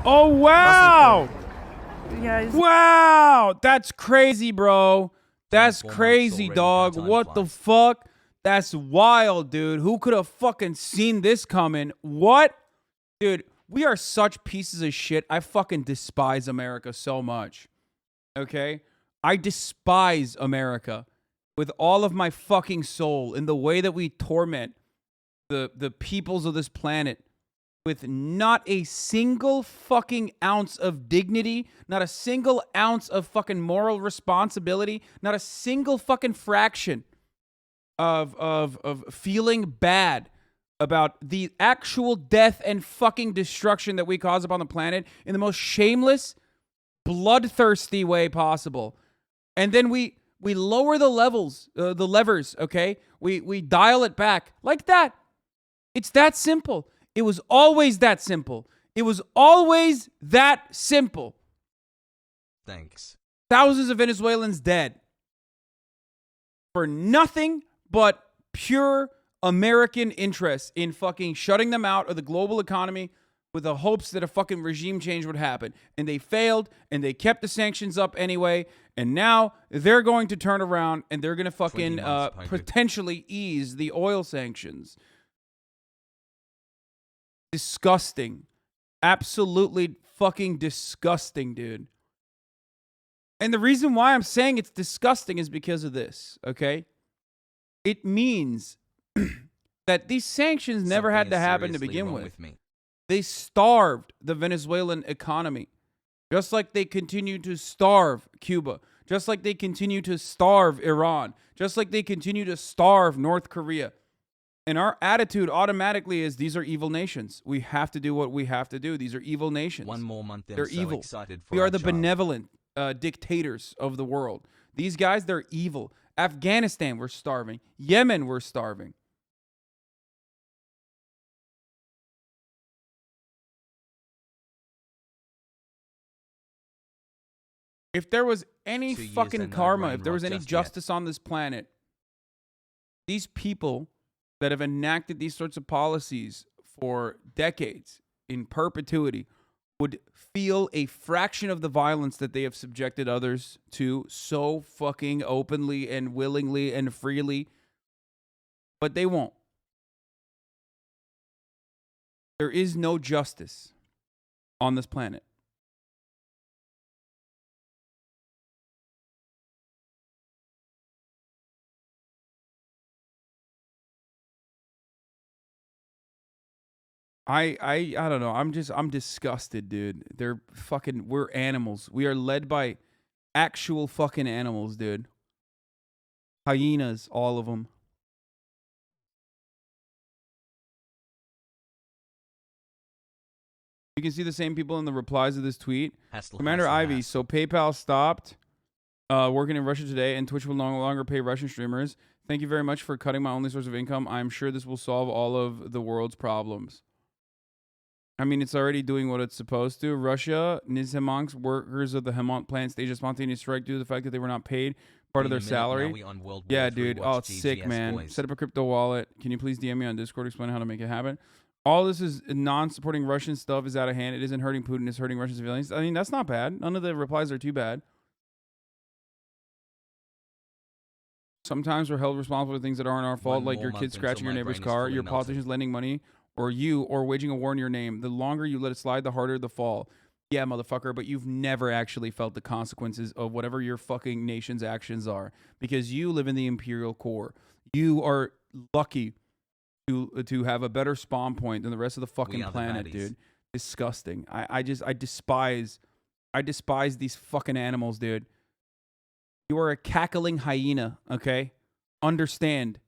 Oh, wow. Yeah, Wow. That's crazy, bro. That's crazy, dog. What the fuck? That's wild, dude. Who could have fucking seen this coming? What? Dude, we are such pieces of shit. I fucking despise America so much. Okay? I despise America with all of my fucking soul in the way that we torment the peoples of this planet with not a single fucking ounce of dignity, not a single ounce of fucking moral responsibility, not a single fucking fraction of feeling bad about the actual death and fucking destruction that we cause upon the planet in the most shameless, bloodthirsty way possible. And then we lower the levers, okay? We dial it back like that. It's that simple. It was always that simple. It was always that simple. Thanks. Thousands of Venezuelans dead for nothing but pure American interest in fucking shutting them out of the global economy with the hopes that a fucking regime change would happen. And they failed, and they kept the sanctions up anyway. And now they're going to turn around and they're going to fucking potentially ease the oil sanctions. Disgusting. Absolutely fucking disgusting, dude. And the reason why I'm saying it's disgusting is because of this, okay? It means that these sanctions never had to happen to begin with. They starved the Venezuelan economy, just like they continue to starve Cuba, just like they continue to starve Iran, just like they continue to starve North Korea. And our attitude automatically is these are evil nations. We have to do what we have to do. These are evil nations. One more month. They're evil. We are the benevolent dictators of the world. These guys, they're evil. Afghanistan, we're starving. Yemen, we're starving. If there was any fucking karma, if there was any justice on this planet, these people that have enacted these sorts of policies for decades in perpetuity would feel a fraction of the violence that they have subjected others to so fucking openly and willingly and freely. But they won't. There is no justice on this planet. I don't know. I'm disgusted, dude. We're animals. We are led by actual fucking animals, dude. Hyenas, all of them. You can see the same people in the replies of this tweet. Commander Ivy, so PayPal stopped working in Russia today, and Twitch will no longer pay Russian streamers. Thank you very much for cutting my only source of income. I'm sure this will solve all of the world's problems. I mean, it's already doing what it's supposed to. Russia, Nizhemank's workers of the Hemont plant staged a spontaneous strike due to the fact that they were not paid part of their salary. Yeah, dude. Oh, it's sick, man. Boys. Set up a crypto wallet. Can you please DM me on Discord? Explain how to make it happen. All this is non-supporting Russian stuff is out of hand. It isn't hurting Putin. It's hurting Russian civilians. I mean, that's not bad. None of the replies are too bad. Sometimes we're held responsible for things that aren't our fault, like your kid scratching your neighbor's car, your politicians lending money, or waging a war in your name. The longer you let it slide, the harder the fall. Yeah, motherfucker, but you've never actually felt the consequences of whatever your fucking nation's actions are, because you live in the imperial core. You are lucky to have a better spawn point than the rest of the fucking planet, dude. Disgusting. I despise these fucking animals, dude. You are a cackling hyena, okay? Understand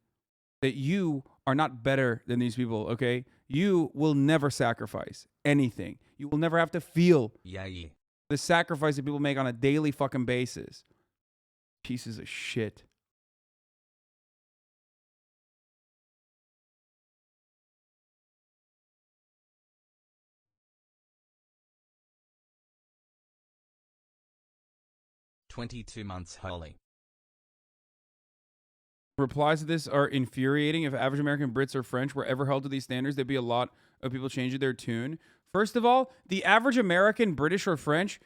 that you are not better than these people, okay? You will never sacrifice anything. You will never have to feel the sacrifice that people make on a daily fucking basis. Pieces of shit. "22 months holy." Replies to this are infuriating. If average American Brits or French were ever held to these standards, there'd be a lot of people changing their tune. First of all, the average American, British, or French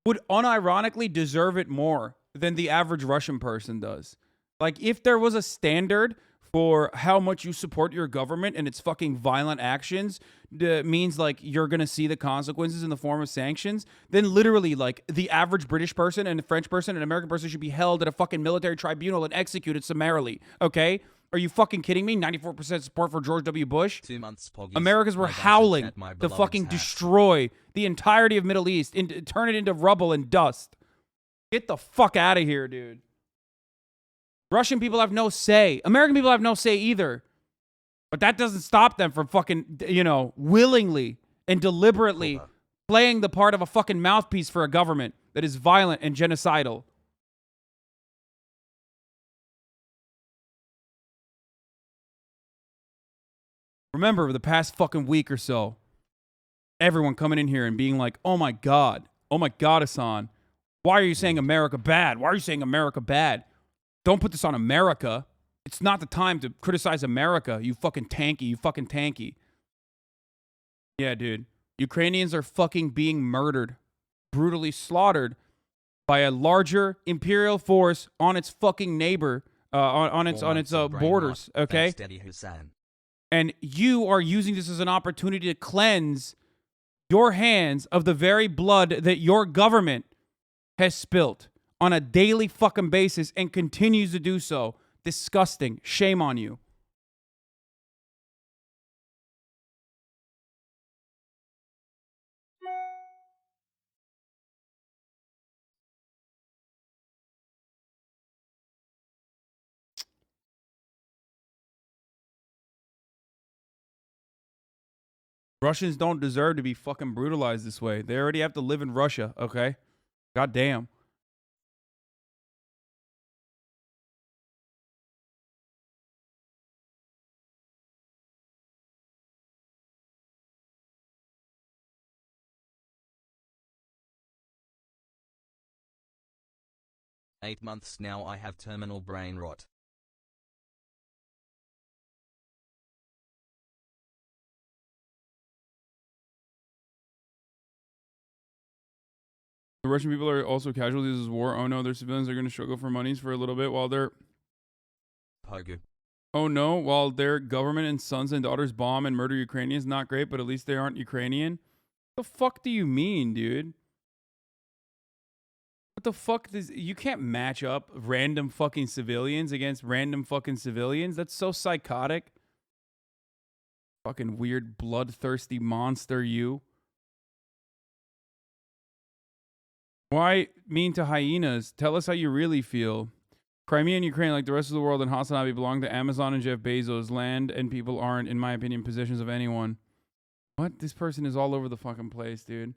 would unironically deserve it more than the average Russian person does. Like, if there was a standard for how much you support your government and its fucking violent actions means like you're gonna see the consequences in the form of sanctions, then literally like the average British person and a French person and American person should be held at a fucking military tribunal and executed summarily. Okay? Are you fucking kidding me? 94% support for George W. Bush. 2 months, Poggies. Americans were My bastard howling at my to beloved's fucking house. destroy the entirety of Middle East and turn it into rubble and dust. Get the fuck out of here, dude. Russian people have no say. American people have no say either. But that doesn't stop them from fucking, willingly and deliberately playing the part of a fucking mouthpiece for a government that is violent and genocidal. Remember, the past fucking week or so, everyone coming in here and being like, oh my God, Hasan, why are you saying America bad? Why are you saying America bad? Don't put this on America. It's not the time to criticize America, you fucking tanky. Yeah, dude. Ukrainians are fucking being murdered, brutally slaughtered by a larger imperial force on its fucking neighbor, on its borders, okay? Hasan. And you are using this as an opportunity to cleanse your hands of the very blood that your government has spilt on a daily fucking basis and continues to do so. Disgusting. Shame on you. Russians don't deserve to be fucking brutalized this way. They already have to live in Russia, okay? God damn. Eight months now I have terminal brain rot. The Russian people are also casualties of this war. Oh no, their civilians are going to struggle for monies for a little bit while they're... Pogu. Oh no, while their government and sons and daughters bomb and murder Ukrainians. Not great, but at least they aren't Ukrainian. What the fuck do you mean, dude? What the fuck does... You can't match up random fucking civilians against random fucking civilians. That's so psychotic. Fucking weird, bloodthirsty monster, you. Why mean to hyenas? Tell us how you really feel. Crimea and Ukraine, like the rest of the world, and HasanAbi belong to Amazon and Jeff Bezos. Land and people aren't, in my opinion, possessions of anyone. What? This person is all over the fucking place, dude.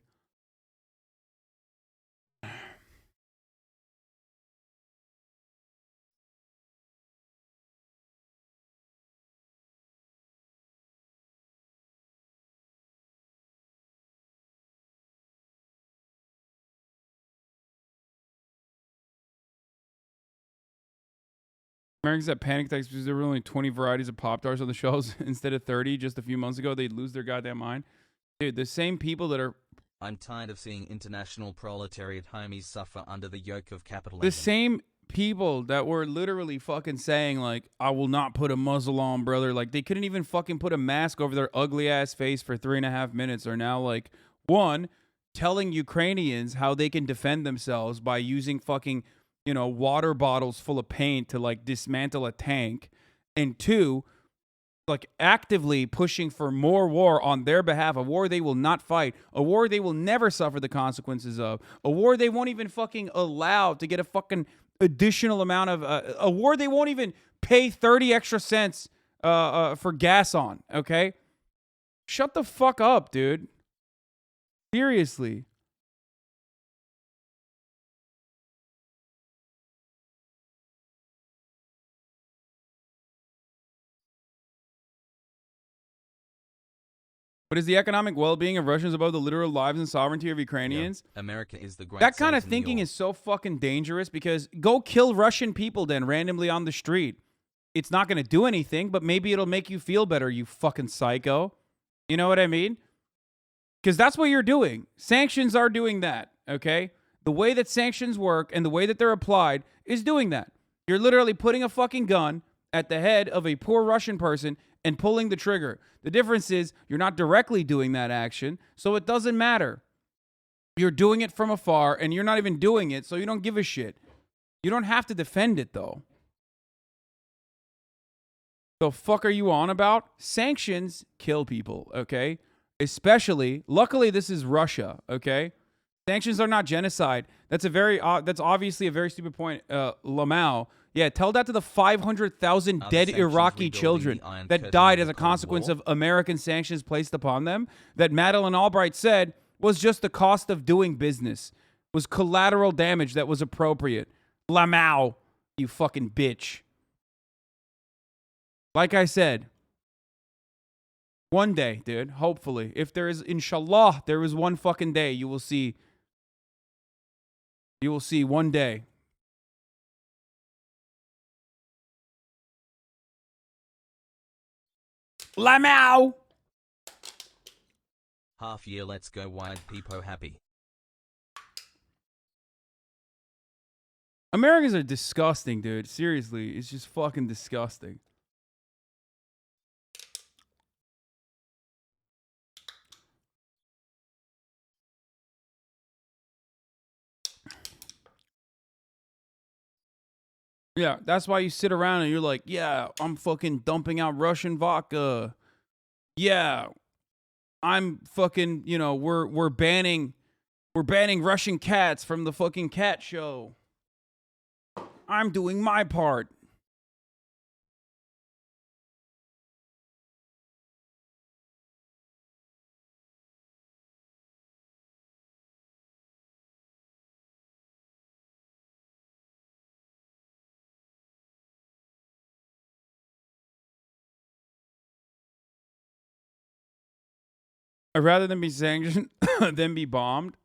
Americans have panic attacks because there were only 20 varieties of Pop-Tarts on the shelves instead of 30 just a few months ago. They'd lose their goddamn mind. Dude, the same people that are... I'm tired of seeing international proletariat homies suffer under the yoke of capitalism. The same people that were literally fucking saying, like, I will not put a muzzle on, brother. Like, they couldn't even fucking put a mask over their ugly-ass face for 3.5 minutes are now, like, one, telling Ukrainians how they can defend themselves by using fucking... water bottles full of paint to like dismantle a tank, and two, like actively pushing for more war on their behalf, a war they will not fight, a war they will never suffer the consequences of, a war they won't even fucking allow to get a fucking additional amount of, a war they won't even pay 30 extra cents for gas on, okay? Shut the fuck up, dude. Seriously. But is the economic well-being of Russians above the literal lives and sovereignty of Ukrainians? Yeah. America is the great... That kind of thinking is so fucking dangerous because go kill Russian people then randomly on the street. It's not going to do anything, but maybe it'll make you feel better, you fucking psycho. You know what I mean? Because that's what you're doing. Sanctions are doing that, okay? The way that sanctions work and the way that they're applied is doing that. You're literally putting a fucking gun at the head of a poor Russian person and pulling the trigger. The difference is you're not directly doing that action, so it doesn't matter. You're doing it from afar, and you're not even doing it, so you don't give a shit. You don't have to defend it, though. The fuck are you on about? Sanctions kill people, okay? Especially, luckily, this is Russia, okay? Sanctions are not genocide. That's obviously a very stupid point. Lamau, yeah, tell that to the 500,000 dead Iraqi children that died as a consequence of American sanctions placed upon them. That Madeleine Albright said was just the cost of doing business, was collateral damage that was appropriate. Lamau, you fucking bitch. Like I said, one day, dude, hopefully, if there is, inshallah, there is one fucking day, you will see one day. Lamau! Half year, let's go wide, peepo happy. Americans are disgusting, dude. Seriously, it's just fucking disgusting. Yeah, that's why you sit around and you're like, yeah, I'm fucking dumping out Russian vodka. Yeah, I'm fucking, we're banning Russian cats from the fucking cat show. I'm doing my part. Rather than be sanctioned, than be bombed.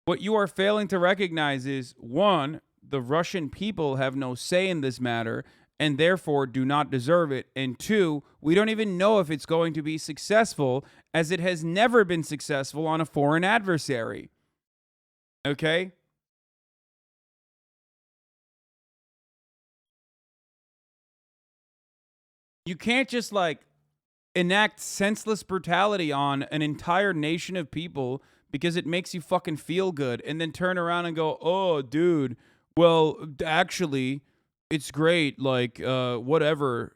What you are failing to recognize is, one, the Russian people have no say in this matter and therefore do not deserve it. And two, we don't even know if it's going to be successful, as it has never been successful on a foreign adversary. Okay? You can't just enact senseless brutality on an entire nation of people because it makes you fucking feel good and then turn around and go, oh, dude, well, actually, it's great, whatever,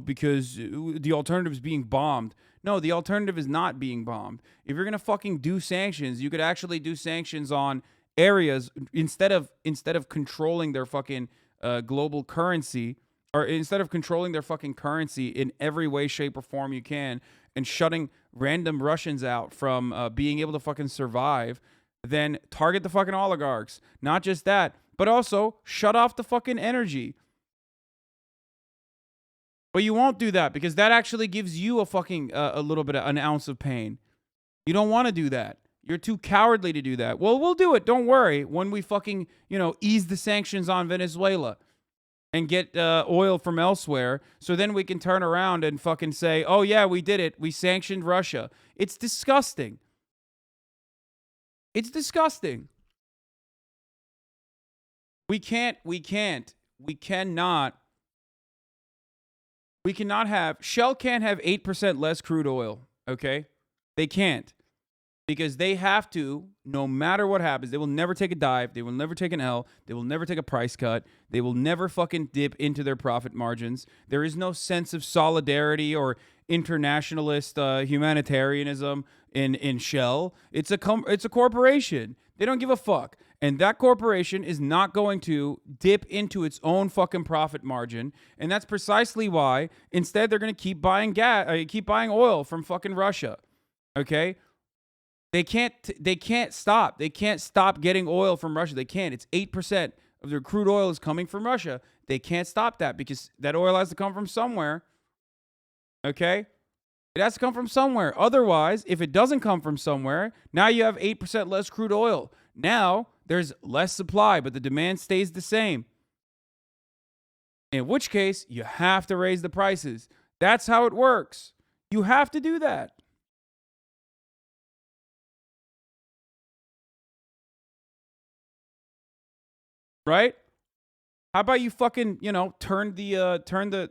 because the alternative is being bombed. No, the alternative is not being bombed. If you're going to fucking do sanctions, you could actually do sanctions on areas instead of controlling their fucking global currency, or instead of controlling their fucking currency in every way, shape, or form you can, and shutting random Russians out from being able to fucking survive, then target the fucking oligarchs. Not just that, but also shut off the fucking energy. But you won't do that because that actually gives you a fucking a little bit of an ounce of pain. You don't want to do that. You're too cowardly to do that. Well, we'll do it. Don't worry. When we fucking, ease the sanctions on Venezuela and get oil from elsewhere, so then we can turn around and fucking say, oh yeah, we did it. We sanctioned Russia. It's disgusting. It's disgusting. We cannot have, Shell can't have 8% less crude oil, okay? They can't. Because they have to, no matter what happens, they will never take a dive. They will never take an L. They will never take a price cut. They will never fucking dip into their profit margins. There is no sense of solidarity or internationalist humanitarianism in Shell. It's a corporation. They don't give a fuck. And that corporation is not going to dip into its own fucking profit margin. And that's precisely why instead they're going to keep buying oil from fucking Russia. Okay? They can't stop. They can't stop getting oil from Russia. They can't. It's 8% of their crude oil is coming from Russia. They can't stop that because that oil has to come from somewhere. Okay? It has to come from somewhere. Otherwise, if it doesn't come from somewhere, now you have 8% less crude oil. Now, there's less supply, but the demand stays the same. In which case, you have to raise the prices. That's how it works. You have to do that. right? How about you fucking, you know, turn the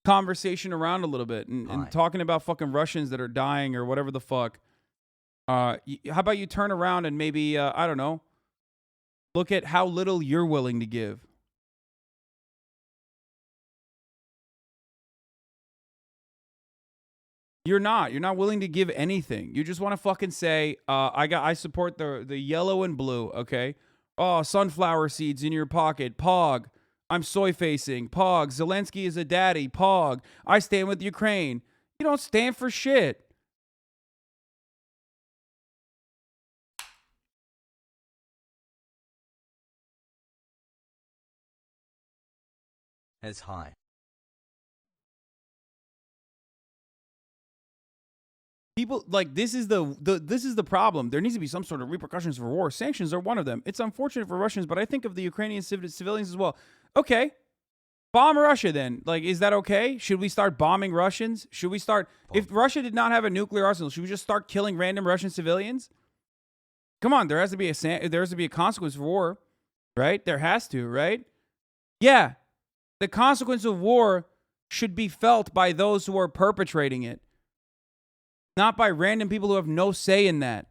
conversation around a little bit and talking about fucking Russians that are dying or whatever the fuck. How about you turn around and maybe, I don't know, look at how little you're willing to give. You're not willing to give anything. You just want to fucking say, I support the yellow and blue, okay? Oh, sunflower seeds in your pocket, pog. I'm soy facing, pog. Zelensky is a daddy, pog. I stand with Ukraine. You don't stand for shit. As high. People like this is the problem. There needs to be some sort of repercussions for war. Sanctions are one of them. It's unfortunate for Russians, but I think of the Ukrainian civilians as well. Okay, bomb Russia then. Like, is that okay? Should we start bombing Russians? Should we start if Russia did not have a nuclear arsenal? Should we just start killing random Russian civilians? Come on, there has to be a consequence for war, right? There has to, right? Yeah, the consequence of war should be felt by those who are perpetrating it. Not by random people who have no say in that.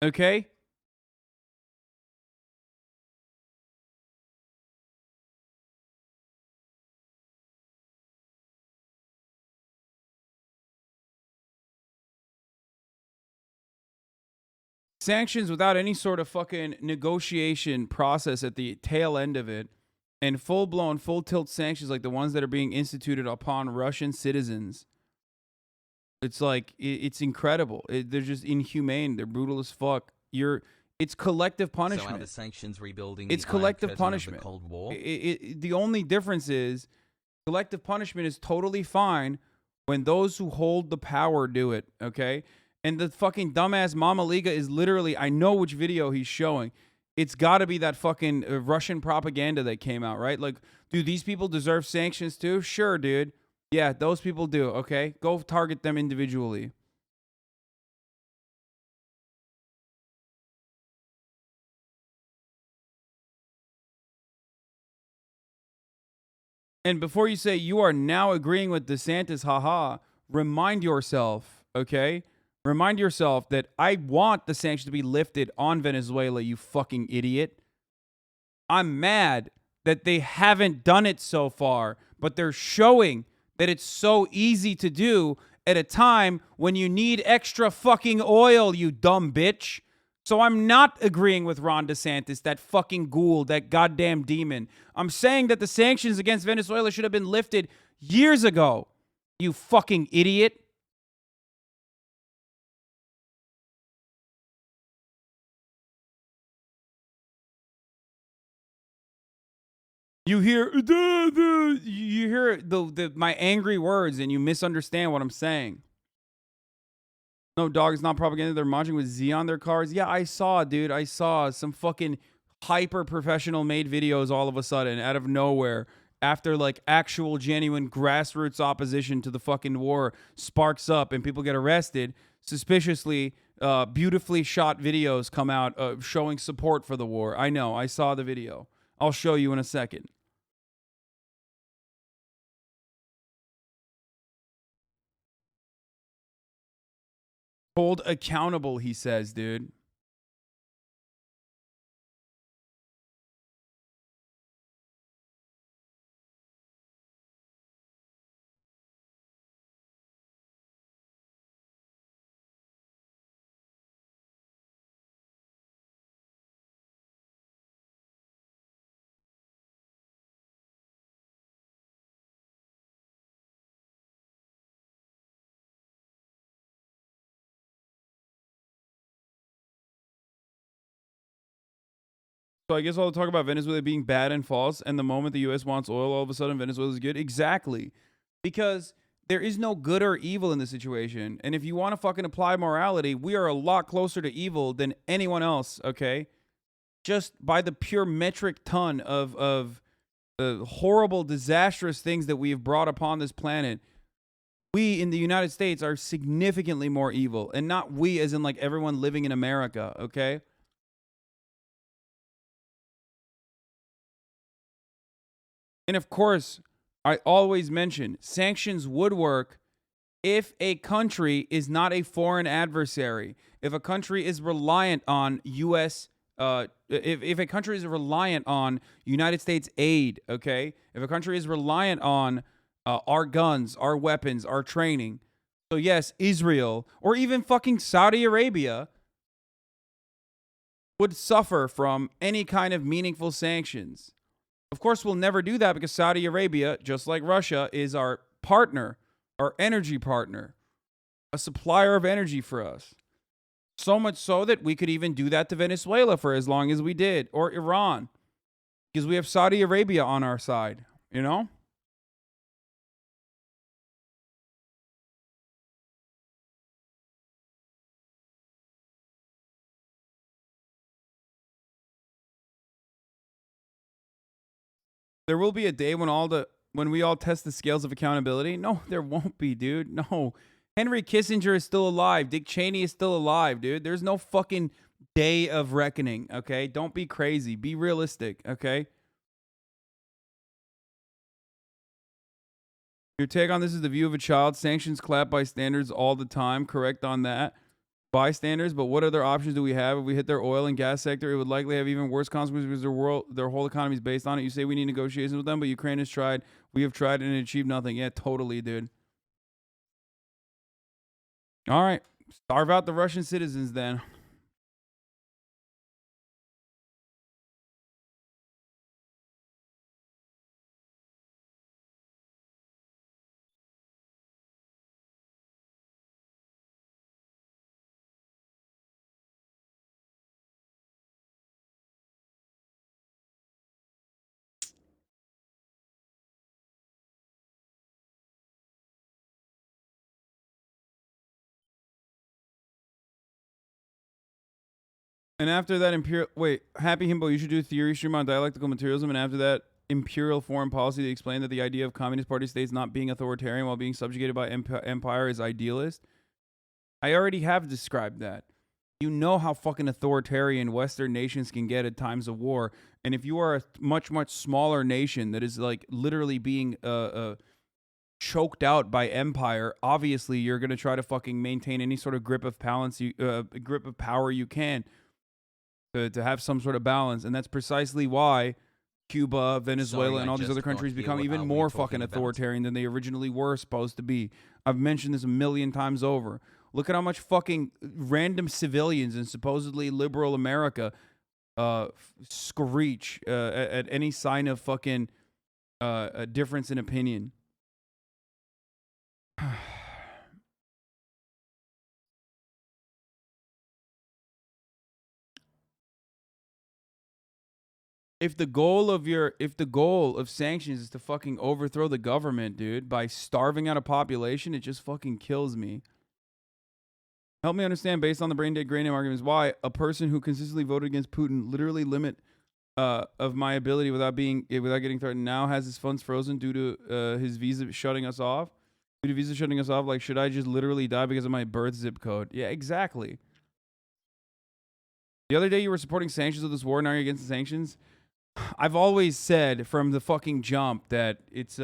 Okay? Sanctions without any sort of fucking negotiation process at the tail end of it, and full-blown, full-tilt sanctions like the ones that are being instituted upon Russian citizens. It's like, it's incredible. They're just inhumane. They're brutal as fuck. It's collective punishment. So are the sanctions rebuilding? It's collective punishment. Of the Cold War? The only difference is collective punishment is totally fine when those who hold the power do it, okay? And the fucking dumbass Mama Liga is literally, I know which video he's showing. It's got to be that fucking Russian propaganda that came out, right? Like, do these people deserve sanctions too? Sure, dude. Yeah, those people do, okay? Go target them individually. And before you say you are now agreeing with DeSantis, haha, remind yourself, okay? Remind yourself that I want the sanctions to be lifted on Venezuela, you fucking idiot. I'm mad that they haven't done it so far, but they're showing that it's so easy to do at a time when you need extra fucking oil, you dumb bitch. So I'm not agreeing with Ron DeSantis, that fucking ghoul, that goddamn demon. I'm saying that the sanctions against Venezuela should have been lifted years ago, you fucking idiot. You hear my angry words and you misunderstand what I'm saying. No, dog, it's not propaganda. They're marching with Z on their cars. Yeah, I saw, dude. I saw some fucking hyper professional made videos all of a sudden out of nowhere after like actual genuine grassroots opposition to the fucking war sparks up and people get arrested. Suspiciously, beautifully shot videos come out showing support for the war. I know. I saw the video. I'll show you in a second. Hold accountable, he says, dude. So I guess all the talk about Venezuela being bad and false, and the moment the U.S. wants oil, all of a sudden Venezuela is good. Exactly. Because there is no good or evil in the situation. And if you want to fucking apply morality, we are a lot closer to evil than anyone else, okay? Just by the pure metric ton of horrible, disastrous things that we have brought upon this planet, we in the United States are significantly more evil. And not we as in like everyone living in America, okay? And of course, I always mention sanctions would work if a country is not a foreign adversary, if a country is reliant on U.S. If a country is reliant on United States aid, okay, if a country is reliant on our guns, our weapons, our training, so yes, Israel or even fucking Saudi Arabia would suffer from any kind of meaningful sanctions. Of course, we'll never do that because Saudi Arabia, just like Russia, is our partner, our energy partner, a supplier of energy for us. So much so that we could even do that to Venezuela for as long as we did, or Iran, because we have Saudi Arabia on our side, you know? There will be a day when we all test the scales of accountability. No, there won't be, dude. No. Henry Kissinger is still alive. Dick Cheney is still alive, dude. There's no fucking day of reckoning, okay? Don't be crazy. Be realistic, okay? Your take on this is the view of a child. Sanctions clap bystanders all the time. Correct on that. Bystanders, but what other options do we have? If we hit their oil and gas sector, it would likely have even worse consequences because their whole economy is based on it. You say we need negotiations with them, but Ukraine has tried. We have tried and achieved nothing. Yeah, totally, dude. All right. Starve out the Russian citizens then. And after that Happy Himbo, you should do a theory stream on dialectical materialism, and after that imperial foreign policy to explain that the idea of Communist Party states not being authoritarian while being subjugated by empire is idealist. I already have described that. You know how fucking authoritarian Western nations can get at times of war, and if you are a much, much smaller nation that is like literally being choked out by empire, obviously you're gonna try to fucking maintain any sort of grip of power you can to have some sort of balance, and that's precisely why Cuba, Venezuela, and all these other countries become even more fucking authoritarian than they originally were supposed to be. I've mentioned this a million times over. Look at how much fucking random civilians in supposedly liberal America screech at any sign of fucking a difference in opinion. If the goal of sanctions is to fucking overthrow the government, dude, by starving out a population, it just fucking kills me. Help me understand, based on the brain dead grain arguments, why a person who consistently voted against Putin literally limit of my ability without getting threatened now has his funds frozen due to his visa shutting us off. Due to visa shutting us off, like, should I just literally die because of my birth zip code? Yeah, exactly. The other day you were supporting sanctions of this war, now you're against the sanctions. I've always said from the fucking jump that it's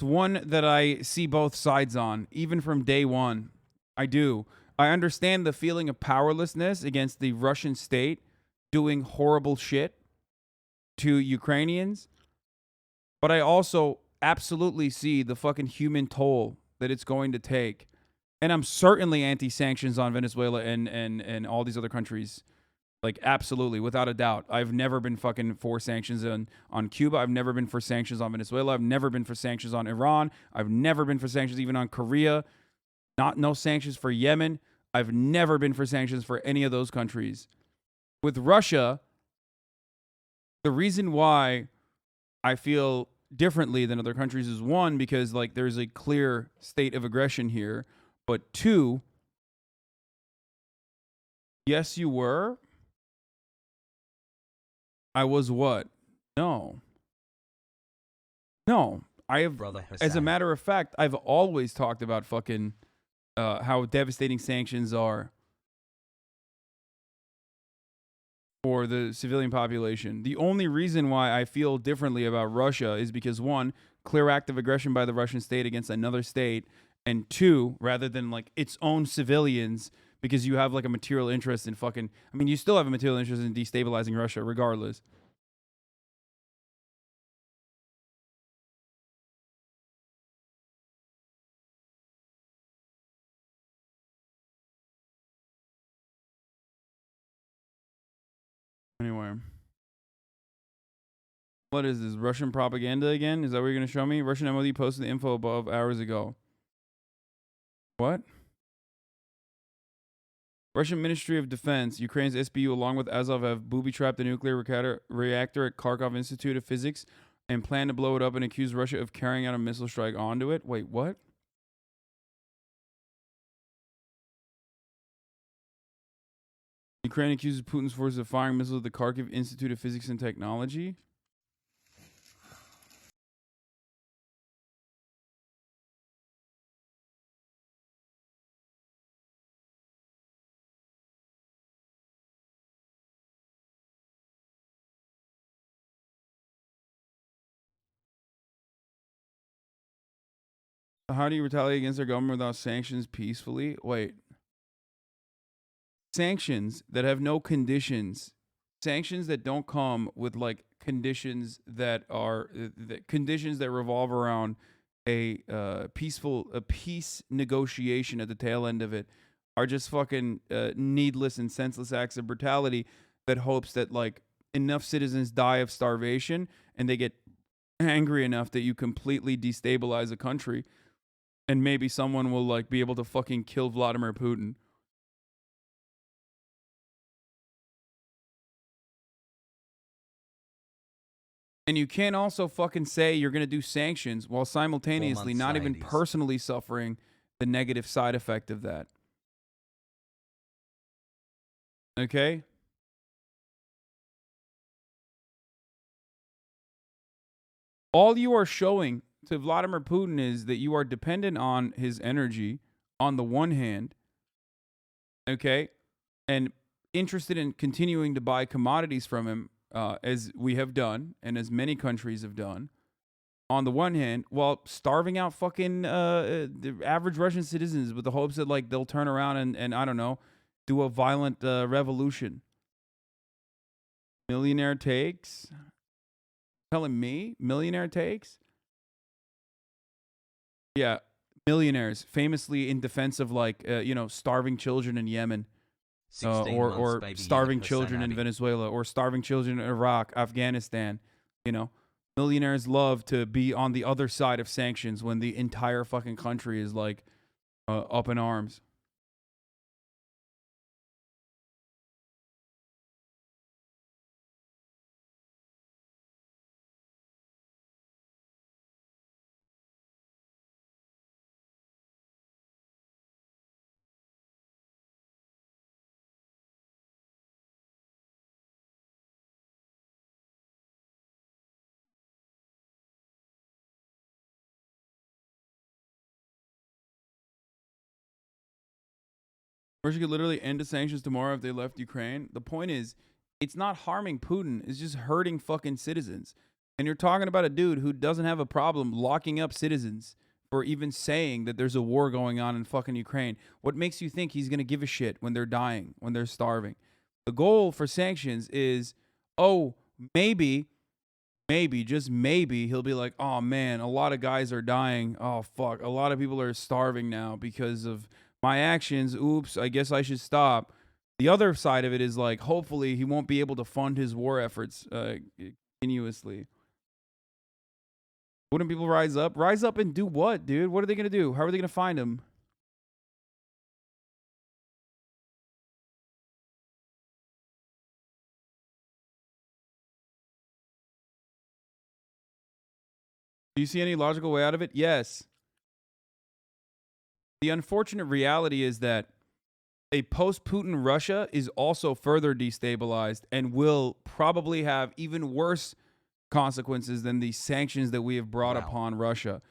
one that I see both sides on, even from day one. I do. I understand the feeling of powerlessness against the Russian state doing horrible shit to Ukrainians, but I also absolutely see the fucking human toll that it's going to take. And I'm certainly anti-sanctions on Venezuela and all these other countries. Like, absolutely, without a doubt. I've never been fucking for sanctions on Cuba. I've never been for sanctions on Venezuela. I've never been for sanctions on Iran. I've never been for sanctions even on Korea. No sanctions for Yemen. I've never been for sanctions for any of those countries. With Russia, the reason why I feel differently than other countries is, one, because like there's a clear state of aggression here, but two, yes, you were. I was what? No. I have, Brother as a Hasan. matter of fact, I've always talked about fucking how devastating sanctions are. for the civilian population. The only reason why I feel differently about Russia is because, one, clear act of aggression by the Russian state against another state, and two, rather than like its own civilians, because you have like a material interest in fucking, I mean, you still have a material interest in destabilizing Russia regardless. Anyway. What is this? Russian propaganda again? Is that what you're going to show me? Russian MOD posted the info above hours ago. What? Russian Ministry of Defense, Ukraine's SBU, along with Azov, have booby-trapped the nuclear reactor at Kharkov Institute of Physics and plan to blow it up and accuse Russia of carrying out a missile strike onto it. Wait, what? Ukraine accuses Putin's forces of firing missiles at the Kharkiv Institute of Physics and Technology. How do you retaliate against their government without sanctions peacefully? Wait. Sanctions that have no conditions. Sanctions that don't come with like conditions that are conditions that revolve around a peace negotiation at the tail end of it are just fucking needless and senseless acts of brutality that hopes that like enough citizens die of starvation and they get angry enough that you completely destabilize a country and maybe someone will like be able to fucking kill Vladimir Putin. And you can't also fucking say you're going to do sanctions while simultaneously not even personally suffering the negative side effect of that. Okay? All you are showing to Vladimir Putin is that you are dependent on his energy on the one hand, okay, and interested in continuing to buy commodities from him, as we have done and as many countries have done, on the one hand, while starving out fucking the average Russian citizens with the hopes that like they'll turn around and I don't know, do a violent revolution. Millionaire takes? Telling me? Millionaire takes? Yeah, millionaires, famously in defense of like, starving children in Yemen. Or starving children in Venezuela, or starving children in Iraq, Afghanistan. Millionaires love to be on the other side of sanctions when the entire fucking country is like up in arms. Russia could literally end the sanctions tomorrow if they left Ukraine. The point is, it's not harming Putin. It's just hurting fucking citizens. And you're talking about a dude who doesn't have a problem locking up citizens for even saying that there's a war going on in fucking Ukraine. What makes you think he's going to give a shit when they're dying, when they're starving? The goal for sanctions is, maybe, just maybe, he'll be like, oh man, a lot of guys are dying. Oh fuck, a lot of people are starving now because of my actions. Oops, I guess I should stop. The other side of it is like, hopefully he won't be able to fund his war efforts continuously. Wouldn't people rise up? Rise up and do what, dude? What are they going to do? How are they going to find him? Do you see any logical way out of it? Yes. The unfortunate reality is that a post-Putin Russia is also further destabilized and will probably have even worse consequences than the sanctions that we have brought upon Russia.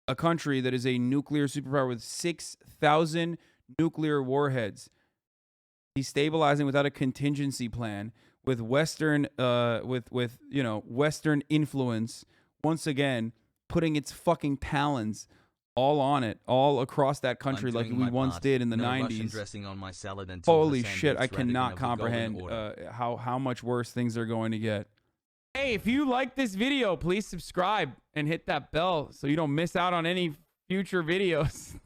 A country that is a nuclear superpower with 6,000 nuclear warheads, destabilizing without a contingency plan, with Western with you know, Western influence once again putting its fucking talons all on it, all across that country like we once did in the 90s. Dressing on my salad until Holy Hasan shit, gets I Radigan cannot of the Golden comprehend Order. how much worse things are going to get. Hey, if you like this video, please subscribe and hit that bell so you don't miss out on any future videos.